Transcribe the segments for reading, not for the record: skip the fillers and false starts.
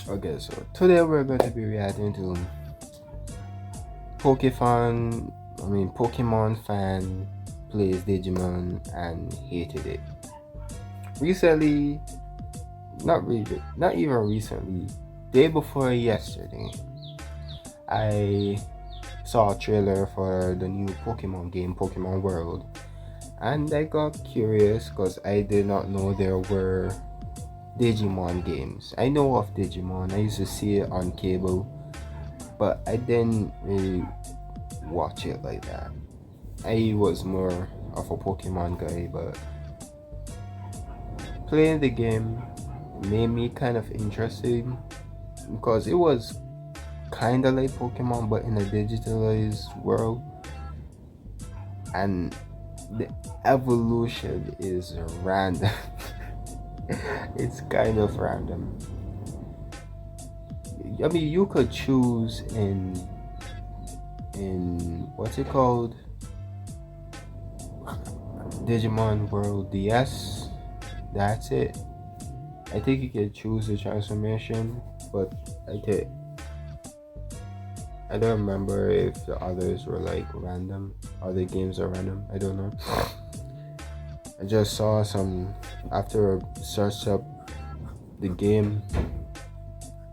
Okay, so today we're going to be reacting to Pokemon fan plays Digimon and hated it. Recently, not even recently, day before yesterday, I saw a trailer for the new Pokemon game, Pokemon World, and I got curious because I did not know there were Digimon games. I know of Digimon, I used to see it on cable, but I didn't really watch it like that. I was more of a Pokemon guy, but playing the game made me kind of interested because it was kind of like Pokemon but in a digitalized world, and the evolution is random. It's kind of random. I mean, you could choose in what's it called, Digimon World DS. That's it. I think you can choose the transformation, but I think I don't remember if the others were like random. Other games are random. I don't know. I just saw some after I searched up the game.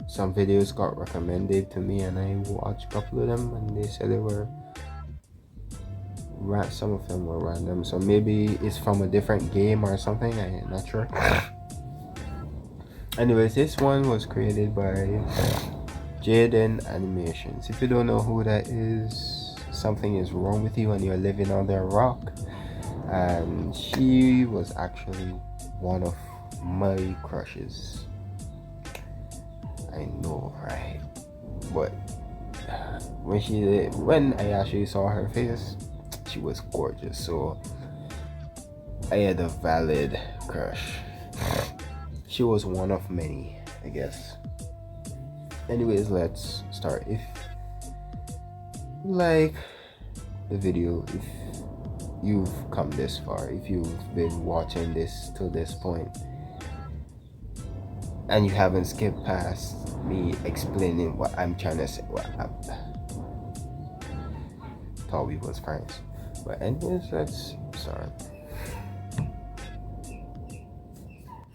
Some videos got recommended to me, and I watched a couple of them, and they said they were some of them were random. So maybe it's from a different game or something. I'm not sure. Anyways, this one was created by Jaden Animations. If you don't know who that is, something is wrong with you and you're living under a rock. And she was actually one of my crushes. I know, right? But when I actually saw her face, she was gorgeous. So I had a valid crush. She was one of many, I guess. Anyways, let's start. If you like the video, if you've come this far, if you've been watching this till this point and you haven't skipped past me explaining what I'm trying to say, what I thought we was friends. But anyways, let's start.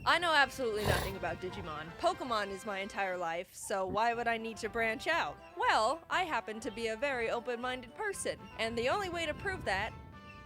I know absolutely nothing about Digimon. Pokemon is my entire life, so why would I need to branch out? Well, I happen to be a very open-minded person, and the only way to prove that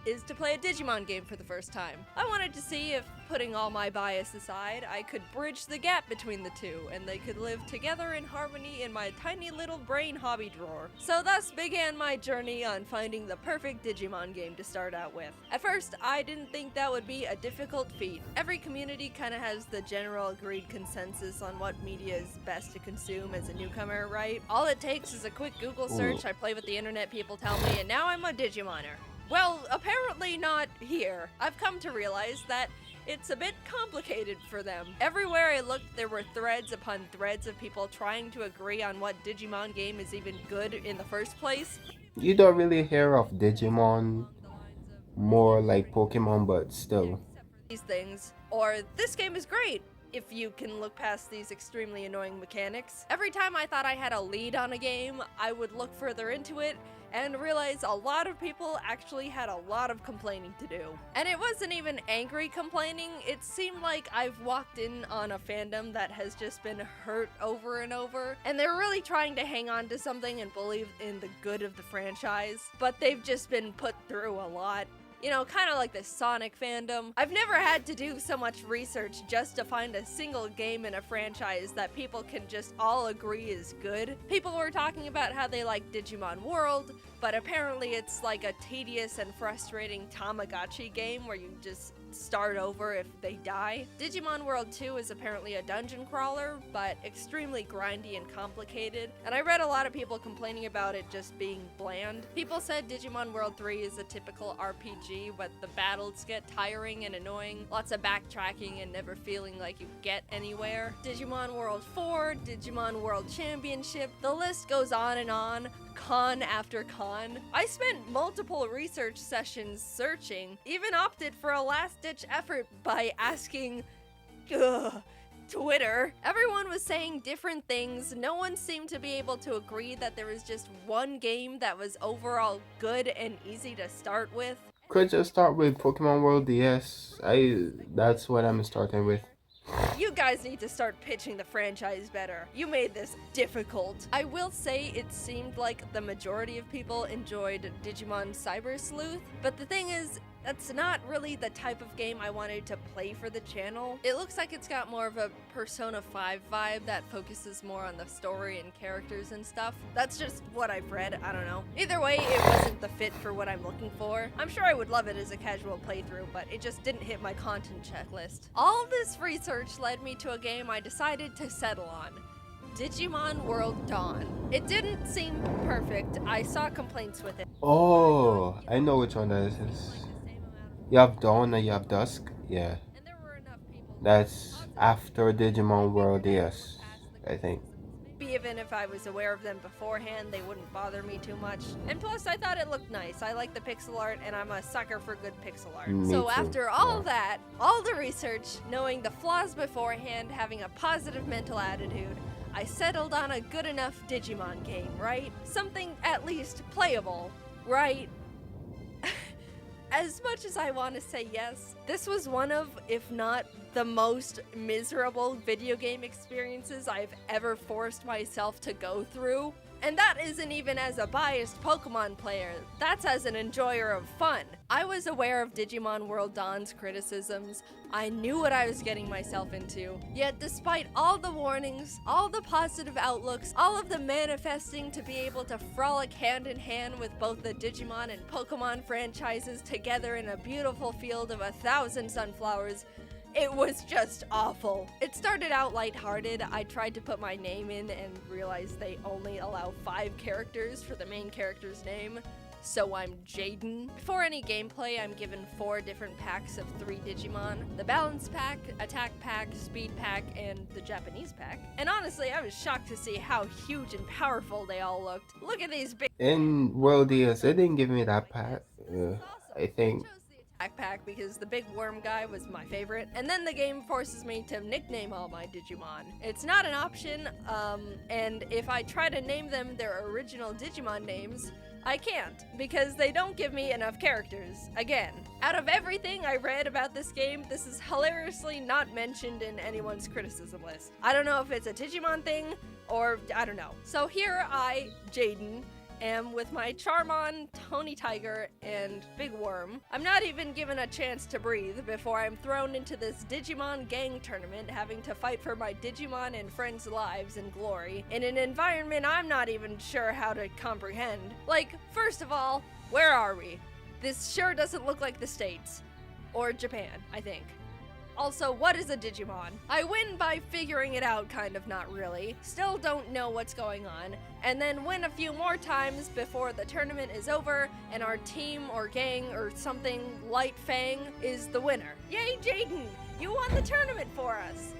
is to play a Digimon game for the first time. I wanted to see if, putting all my bias aside, I could bridge the gap between the two, and they could live together in harmony in my tiny little brain hobby drawer. So thus began my journey on finding the perfect Digimon game to start out with. At first, I didn't think that would be a difficult feat. Every community kinda has the general agreed consensus on what media is best to consume as a newcomer, right? All it takes is a quick Google search, I play what the internet people tell me, and now I'm a Digimoner. Well, apparently not here. I've come to realize that it's a bit complicated for them. Everywhere I looked, there were threads upon threads of people trying to agree on what Digimon game is even good in the first place. You don't really hear of Digimon, more like Pokemon, but still. These things, or this game is great, if you can look past these extremely annoying mechanics. Every time I thought I had a lead on a game, I would look further into it and realize a lot of people actually had a lot of complaining to do. And it wasn't even angry complaining, it seemed like I've walked in on a fandom that has just been hurt over and over, and they're really trying to hang on to something and believe in the good of the franchise, but they've just been put through a lot. You know, kind of like the Sonic fandom. I've never had to do so much research just to find a single game in a franchise that people can just all agree is good. People were talking about how they like Digimon World, but apparently it's like a tedious and frustrating Tamagotchi game where you just start over if they die. Digimon World 2 is apparently a dungeon crawler, but extremely grindy and complicated, and I read a lot of people complaining about it just being bland. People said Digimon World 3 is a typical RPG, but the battles get tiring and annoying, lots of backtracking and never feeling like you get anywhere. Digimon World 4, Digimon World Championship, the list goes on and on. Con after con. I spent multiple research sessions searching, even opted for a last-ditch effort by asking, Twitter. Everyone was saying different things. No one seemed to be able to agree that there was just one game that was overall good and easy to start with. Could just start with Pokemon World DS. That's what I'm starting with. You guys need to start pitching the franchise better. You made this difficult. I will say it seemed like the majority of people enjoyed Digimon Cyber Sleuth, but the thing is, that's not really the type of game I wanted to play for the channel. It looks like it's got more of a Persona 5 vibe that focuses more on the story and characters and stuff. That's just what I've read, I don't know. Either way, it wasn't the fit for what I'm looking for. I'm sure I would love it as a casual playthrough, but it just didn't hit my content checklist. All this research led me to a game I decided to settle on. Digimon World Dawn. It didn't seem perfect. I saw complaints with it. Oh, I know which one that is. You have Dawn and you have Dusk? Yeah. And there were enough people That's after Digimon World DS, I think. even if I was aware of them beforehand, they wouldn't bother me too much. And plus, I thought it looked nice. I like the pixel art, and I'm a sucker for good pixel art. Me So too, after all yeah. that, all the research, knowing the flaws beforehand, having a positive mental attitude, I settled on a good enough Digimon game, right? Something at least playable, right? As much as I want to say yes, this was one of, if not the most miserable video game experiences I've ever forced myself to go through. And that isn't even as a biased Pokemon player, that's as an enjoyer of fun. I was aware of Digimon World Dawn's criticisms, I knew what I was getting myself into, yet despite all the warnings, all the positive outlooks, all of the manifesting to be able to frolic hand in hand with both the Digimon and Pokemon franchises together in a beautiful field of 1,000 sunflowers, it was just awful. It started out lighthearted. I tried to put my name in and realized they only allow 5 characters for the main character's name, so I'm Jaden. Before any gameplay, I'm given 4 different packs of 3 Digimon. The Balance Pack, Attack Pack, Speed Pack, and the Japanese Pack. And honestly, I was shocked to see how huge and powerful they all looked. Look at these big In World DS, they didn't give me that pack. I think. backpack because the big worm guy was my favorite. And then the game forces me to nickname all my Digimon. It's not an option, and if I try to name them their original Digimon names, I can't, because they don't give me enough characters. Again, out of everything I read about this game, this is hilariously not mentioned in anyone's criticism list. I don't know if it's a Digimon thing, or I don't know. So here I, Jaden, am with my Charmon, Tony Tiger, and Big Worm. I'm not even given a chance to breathe before I'm thrown into this Digimon gang tournament, having to fight for my Digimon and friends' lives and glory in an environment I'm not even sure how to comprehend. Like, first of all, where are we? This sure doesn't look like the States. Or Japan, I think. Also, what is a Digimon? I win by figuring it out, kind of, not really. Still don't know what's going on. And then win a few more times before the tournament is over and our team or gang or something, Light Fang, is the winner. Yay, Jaden! You won the tournament for us!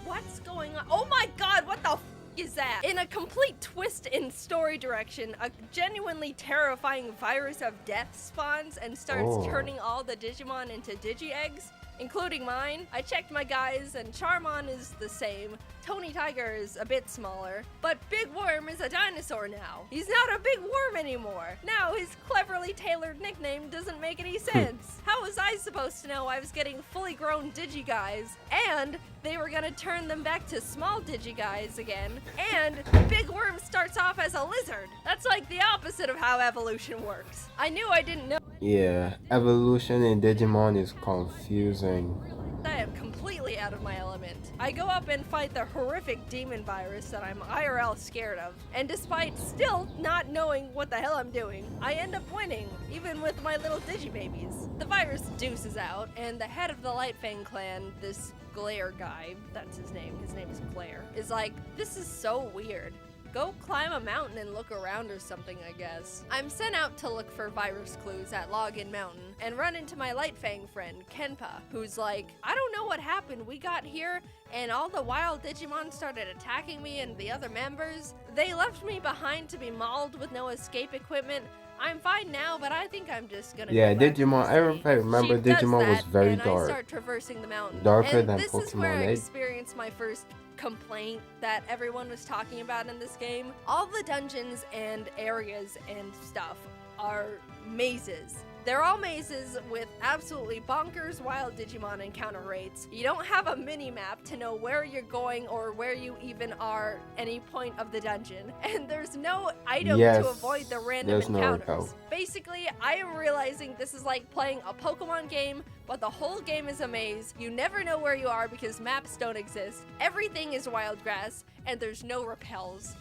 What's going on? Oh my god, what the is that? In a complete twist in story direction, a genuinely terrifying virus of death spawns and starts turning all the Digimon into Digi-Eggs, including mine. I checked my guys, and Charmon is the same. Tony Tiger is a bit smaller, but Big Worm is a dinosaur now. He's not a big worm anymore. Now his cleverly tailored nickname doesn't make any sense. How was I supposed to know I was getting fully grown Digi-Guys, and they were gonna turn them back to small Digi-Guys again, and Big Worm starts off as a lizard? That's like the opposite of how evolution works. I knew I didn't know. Yeah, evolution in Digimon is confusing. I am completely out of my element. I go up and fight the horrific demon virus that I'm IRL scared of, and despite still not knowing what the hell I'm doing, I end up winning, even with my little Digibabies. The virus deuces out, and the head of the Lightfang clan, this Glare guy, that's his name is Glare, is like, this is so weird. Go climb a mountain and look around or something, I guess. I'm sent out to look for virus clues at Login Mountain and run into my Lightfang friend, Kenpa, who's like, I don't know what happened. We got here and all the wild Digimon started attacking me and the other members. They left me behind to be mauled with no escape equipment. I'm fine now, but I think I'm just gonna Yeah, go back to the Digimon. city. I remember She does Digimon was that, very and I dark, start traversing the mountain. darker And than this is where I Pokemon. experienced my first complaint that everyone was talking about in this game. All the dungeons and areas and stuff are mazes. They're all mazes with absolutely bonkers wild Digimon encounter rates. You don't have a mini-map to know where you're going or where you even are any point of the dungeon. And there's no item Yes, to avoid the random there's no encounters. repel. Basically, I am realizing this is like playing a Pokemon game, but the whole game is a maze. You never know where you are because maps don't exist. Everything is wild grass, and there's no repels.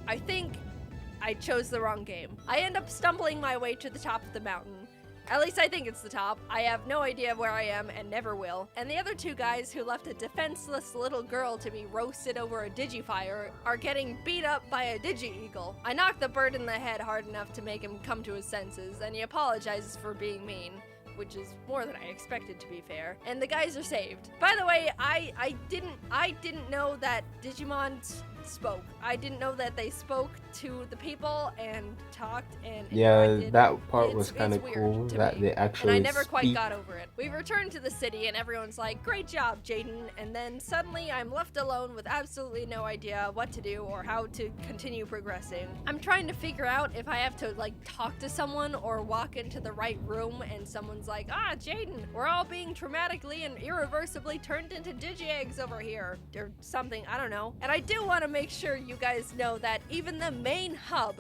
I think I chose the wrong game. I end up stumbling my way to the top of the mountain. At least I think it's the top. I have no idea where I am and never will. And the other two guys who left a defenseless little girl to be roasted over a Digifire are getting beat up by a Digi-Eagle. I knocked the bird in the head hard enough to make him come to his senses, and he apologizes for being mean, which is more than I expected, to be fair. And the guys are saved. By the way, I didn't know that Digimon spoke. I didn't know that they spoke to the people and talked and Yeah, interacted. that part It's- was kind of it's cool weird to that me. they actually And I never quite speak. got over it. We returned to the city and everyone's like, great job, Jaden. And then suddenly I'm left alone with absolutely no idea what to do or how to continue progressing. I'm trying to figure out if I have to like talk to someone or walk into the right room and someone's like, ah, Jaden, we're all being traumatically and irreversibly turned into Digi-Eggs over here. Or something, I don't know. And I do want to make sure you guys know that even the main hub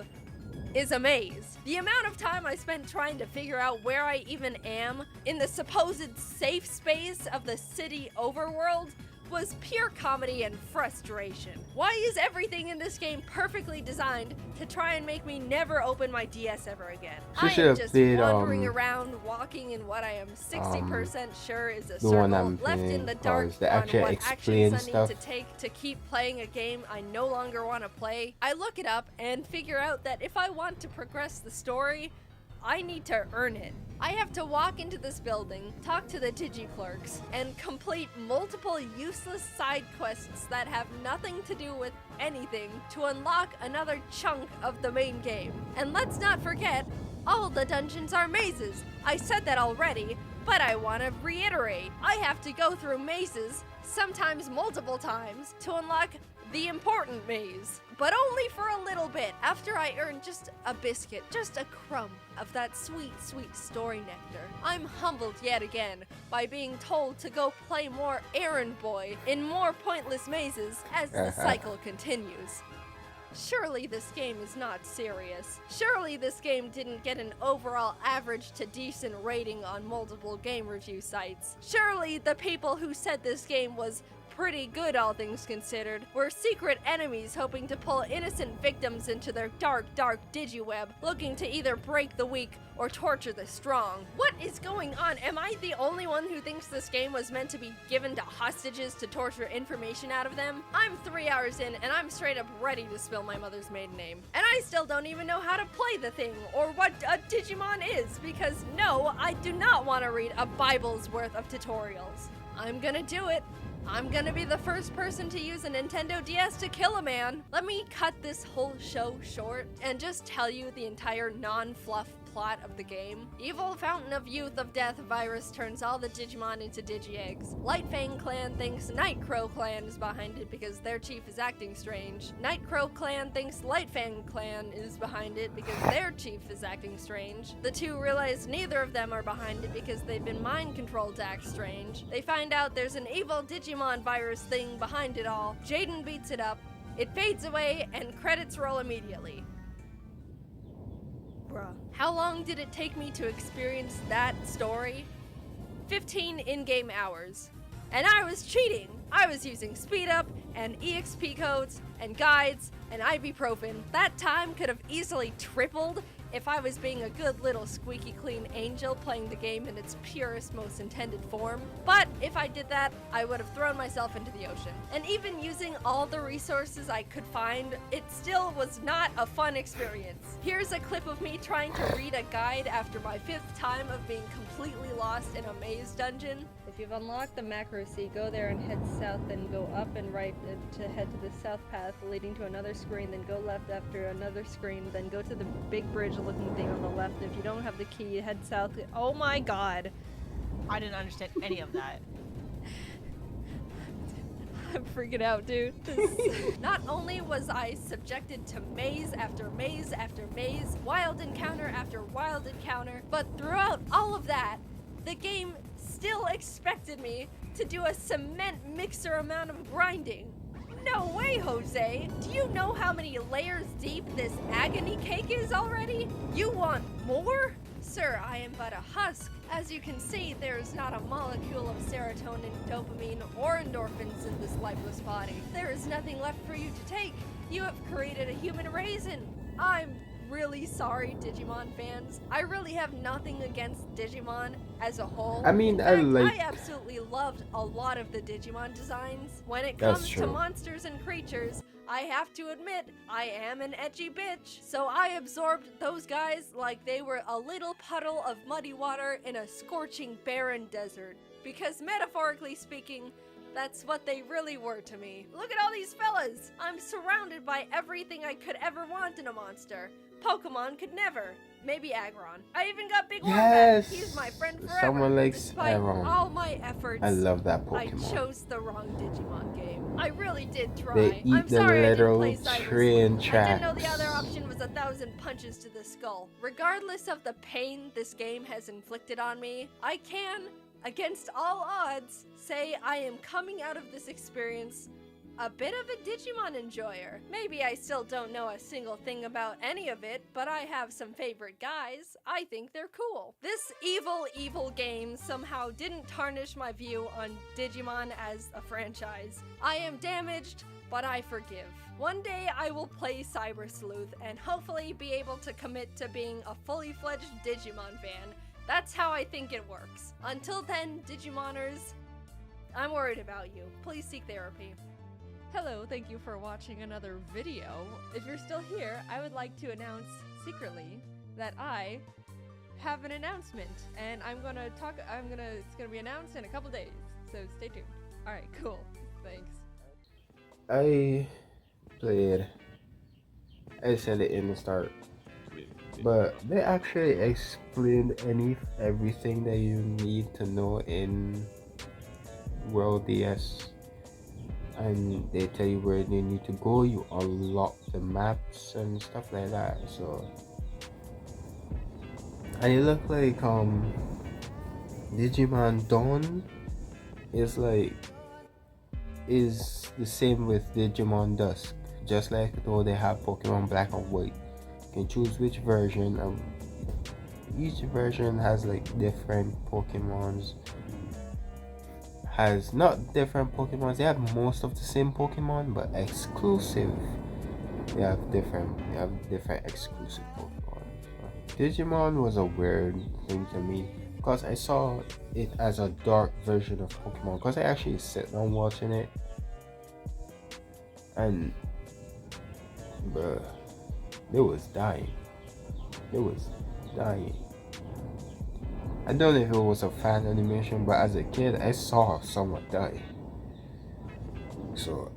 is a maze. The amount of time I spent trying to figure out where I even am in the supposed safe space of the city overworld was pure comedy and frustration. Why is everything in this game perfectly designed to try and make me never open my DS ever again? She I should am have just played, wandering around, walking in what I am 60% sure is a the one circle, I'm left in playing, the dark 'cause they on actually what explain actions I stuff. need to take to keep playing a game I no longer want to play. I look it up and figure out that if I want to progress the story, I need to earn it. I have to walk into this building, talk to the Digi-Clerks, and complete multiple useless side quests that have nothing to do with anything to unlock another chunk of the main game. And let's not forget, all the dungeons are mazes. I said that already, but I want to reiterate. I have to go through mazes, sometimes multiple times, to unlock the important maze. But only for a little bit, after I earn just a biscuit, just a crumb of that sweet, sweet story nectar. I'm humbled yet again by being told to go play more errand boy in more pointless mazes as the cycle continues. Surely this game is not serious. Surely this game didn't get an overall average to decent rating on multiple game review sites. Surely the people who said this game was pretty good, all things considered, were secret enemies hoping to pull innocent victims into their dark, dark digiweb, looking to either break the weak or torture the strong. What is going on? Am I the only one who thinks this game was meant to be given to hostages to torture information out of them? I'm 3 hours in and I'm straight up ready to spill my mother's maiden name. And I still don't even know how to play the thing or what a Digimon is, because no, I do not want to read a Bible's worth of tutorials. I'm gonna do it. I'm gonna be the first person to use a Nintendo DS to kill a man. Let me cut this whole show short and just tell you the entire non-fluff plot of the game. Evil Fountain of Youth of Death virus turns all the Digimon into Digi-Eggs. Lightfang Clan thinks Nightcrow Clan is behind it because their chief is acting strange. Nightcrow Clan thinks Lightfang Clan is behind it because their chief is acting strange. The two realize neither of them are behind it because they've been mind controlled to act strange. They find out there's an evil Digimon virus thing behind it all. Jaden beats it up. It fades away and credits roll immediately. Bruh. How long did it take me to experience that story? 15 in-game hours. And I was cheating! I was using speed up and EXP codes and guides and ibuprofen. That time could have easily tripled if I was being a good little squeaky clean angel playing the game in its purest, most intended form. But if I did that, I would have thrown myself into the ocean. And even using all the resources I could find, it still was not a fun experience. Here's a clip of me trying to read a guide after my 5th time of being completely lost in a maze dungeon. you've unlocked the macro sea, go there and head south, then go up and right to head to the south path leading to another screen, then go left after another screen, then go to the big bridge looking thing on the left. If you don't have the key, head south. Oh my god. I didn't understand any of that. I'm freaking out, dude. Not only was I subjected to maze after maze after maze, wild encounter after wild encounter, but throughout all of that, the game still expected me to do a cement mixer amount of grinding. No way, Jose! Do you know how many layers deep this agony cake is already? You want more? Sir, I am but a husk. As you can see, there is not a molecule of serotonin, dopamine, or endorphins in this lifeless body. There is nothing left for you to take. You have created a human raisin. I'm really sorry, Digimon fans. I really have nothing against Digimon as a whole. I mean, In fact, I absolutely loved a lot of the Digimon designs. When it That's comes to true. monsters and creatures, I have to admit, I am an edgy bitch. So I absorbed those guys like they were a little puddle of muddy water in a scorching barren desert. Because metaphorically speaking, that's what they really were to me. Look at all these fellas! I'm surrounded by everything I could ever want in a monster. Pokemon could never. Maybe Aggron. I even got Big Yes! Wombat. He's my friend forever. Someone likes Despite Aggron. all my efforts, I love that I Pokemon. chose the wrong Digimon game. I really did try. They eat I'm the sorry I didn't literal play Cyber train Sleuth. I didn't know the tracks. other option was 1,000 punches to the skull. Regardless of the pain this game has inflicted on me, I can, against all odds, say I am coming out of this experience a bit of a Digimon enjoyer. Maybe I still don't know a single thing about any of it, but I have some favorite guys. I think they're cool. This evil game somehow didn't tarnish my view on Digimon as a franchise. I am damaged, but I forgive. One day I will play Cyber Sleuth and hopefully be able to commit to being a fully fledged Digimon fan. That's how I think it works. Until then, Digimoners, I'm worried about you. Please seek therapy. Hello, thank you for watching another video. If you're still here, I would like to announce secretly that I have an announcement, and it's gonna be announced in a couple days, so stay tuned. Alright, cool. Thanks. I said it in the start, but they actually explained everything that you need to know in World DS. And they tell you where you need to go, you unlock the maps and stuff like that. So, and it looked like Digimon Dawn is the same with Digimon Dusk, just like though they have Pokemon Black and White. You can choose which version, and each version has like different Pokemons. Has not different Pokemon. They have most of the same Pokemon, but exclusive. They have different exclusive Pokemon. So, Digimon was a weird thing to me because I saw it as a dark version of Pokemon. Because I actually sat down watching it, and bruh, it was dying. It was dying. I don't know if it was a fan animation, but as a kid, I saw someone die. So,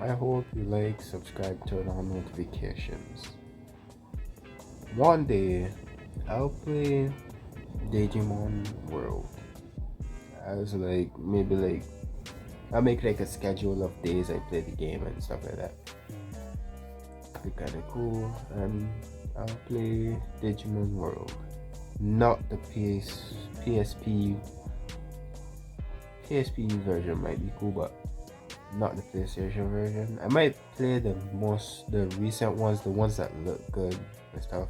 I hope you like, subscribe, turn on notifications. One day, I'll play Digimon World. As I'll make like a schedule of days I play the game and stuff like that. Be kinda cool, and I'll play Digimon World, not the PSP version. Might be cool, but not the PlayStation version. I might play the recent ones, the ones that look good and stuff.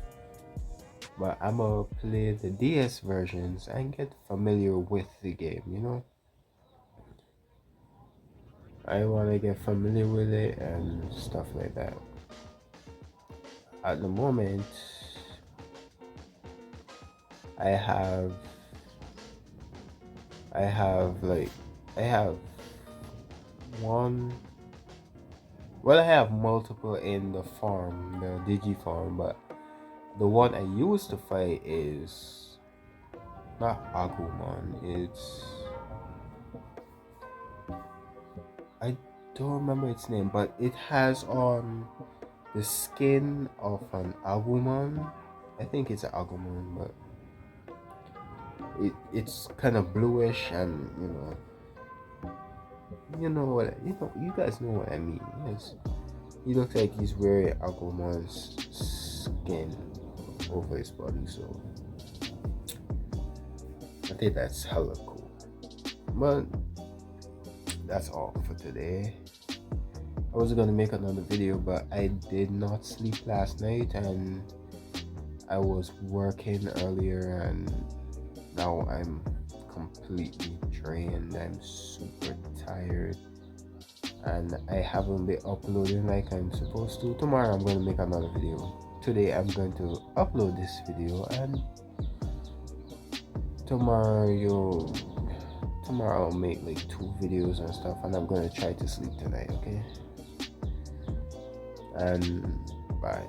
But I'm gonna play the DS versions and get familiar with the game. You know, I wanna get familiar with it and stuff like that. At the moment, I have one. Well, I have multiple in the farm, the Digi farm, but the one I used to fight is not Agumon. It's I don't remember its name, but it has on the skin of an Agumon. I think it's an Agumon, but it's kind of bluish, and you guys know what I mean. Yes, he looks like he's wearing Agumon's skin over his body, so I think that's hella cool. But that's all for today. I was gonna make another video, but I did not sleep last night, and I was working earlier, and now I'm completely drained. I'm super tired, and I haven't been uploading like I'm supposed to. Tomorrow I'm gonna make another video. Today I'm going to upload this video, and tomorrow I'll make like 2 videos and stuff, and I'm gonna try to sleep tonight, okay? And bye.